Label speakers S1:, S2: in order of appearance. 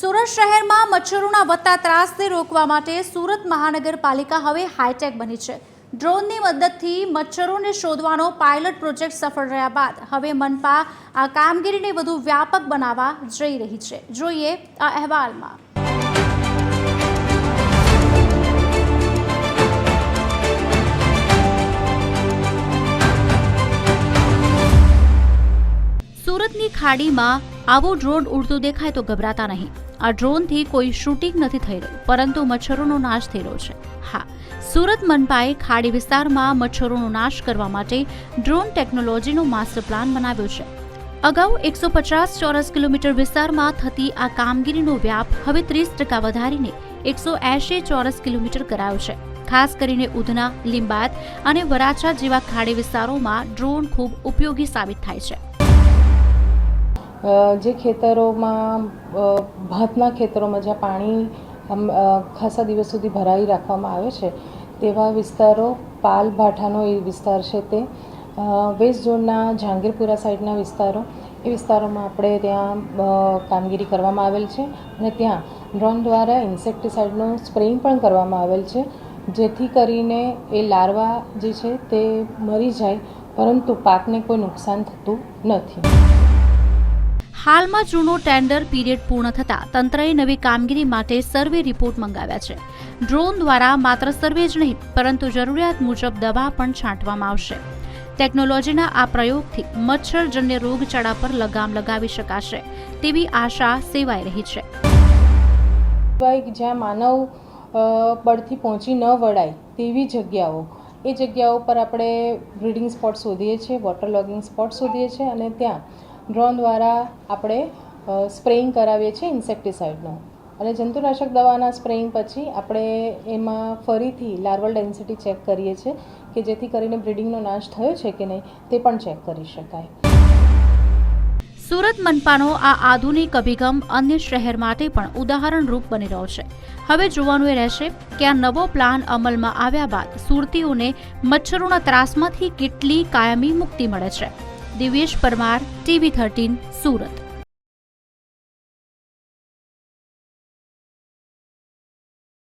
S1: સુરત શહેરમાં મચ્છરોના વધતા ત્રાસને રોકવા માટે સુરત મહાનગરપાલિકા હવે હાઈટેક બની છે। ડ્રોનની મદદથી મચ્છરોને શોધવાનો પાયલટ પ્રોજેક્ટ સફળ રહ્યા બાદ હવે મનપા આ કામગીરીને વધુ વ્યાપક બનાવવા જઈ રહી છે। જોઈએ આ અહેવાલમાં। સુરતની ખાડીમાં આવો ડ્રોન ઉડતું દેખાય તો ગભરાતા નહીં। આ ડ્રોનથી કોઈ શૂટિંગ નથી થઈ રહ્યું, પરંતુ મચ્છરોનો નાશ થઈ રહ્યો છે। હા, સુરત મનપાએ ખાડી વિસ્તારમાં મચ્છરોનો નાશ કરવા માટે ડ્રોન ટેકનોલોજીનો માસ્ટર પ્લાન બનાવ્યો છે। અગાઉ 150 ચોરસ કિલોમીટર વિસ્તારમાં થતી આ કામગીરીનો વ્યાપ હવે 30% વધારીને 180 ચોરસ કિલોમીટર કરાયો છે। ખાસ કરીને ઉધના, લીંબાયત અને વરાછા જેવા ખાડી વિસ્તારોમાં ડ્રોન ખૂબ ઉપયોગી સાબિત થાય છે।
S2: જે ખેતરોમાં ભાતના ખેતરોમાં જ્યાં પાણી ખાસા દિવસ સુધી ભરાઈ રાખવામાં આવે છે તેવા વિસ્તારો, પાલ ભાઠાનો એ વિસ્તાર છે તે વેસ્ટ ઝોનના જહાંગીરપુરા સાઈડના વિસ્તારો, એ વિસ્તારોમાં આપણે ત્યાં કામગીરી કરવામાં આવેલ છે અને ત્યાં ડ્રોન દ્વારા ઇન્સેક્ટિસાઇડનો સ્પ્રેઇંગ પણ કરવામાં આવેલ છે, જેથી કરીને એ લાર્વા જે છે તે મરી જાય, પરંતુ પાકને કોઈ નુકસાન થતું નથી।
S1: હાલમાં જૂનો ટેન્ડર પીરિયડ પૂર્ણ થતાં તંત્રએ નવી કામગીરી માટે સર્વે રિપોર્ટ મંગાવ્યા છે। ડ્રોન દ્વારા માત્ર સર્વે જ નહીં, પરંતુ જરૂરિયાત મુજબ દવા પણ છાંટવામાં આવશે। ટેકનોલોજીના આ પ્રયોગથી મચ્છરજન્ય રોગચાળા પર લગામ લગાવી શકાશે તેવી આશા સેવાઈ રહી છે।
S2: જ્યાં માનવ બળથી પહોંચી ન વળાય તેવી જગ્યાઓ, એ જગ્યાઓ પર આપણે બ્રીડિંગ સ્પોટ શોધીએ છીએ, વોટર લોગિંગ સ્પોટ શોધીએ છીએ અને ત્યાં ડ્રોન દ્વારા આપણે સ્પ્રેઇંગ કરાવીએ છીએ ઇન્સેક્ટિસાઇડનો, અને જંતુનાશક દવાના સ્પ્રેઇંગ પછી આપણે એમાં ફરીથી લાર્વલ ડેન્સિટી ચેક કરીએ છીએ કે જેથી કરીને બ્રીડિંગનો નાશ થયો છે કે નહીં તે પણ ચેક કરી શકાય।
S1: સુરત મનપાનો આ આધુનિક અભિગમ અન્ય શહેર માટે પણ ઉદાહરણરૂપ બની રહ્યો છે। હવે જોવાનું એ રહેશે કે આ નવો પ્લાન અમલમાં આવ્યા બાદ સુરતીઓને મચ્છરોના ત્રાસમાંથી કેટલી કાયમી મુક્તિ મળે છે। દિવ્યેશ પરમાર, TV13 સુરત।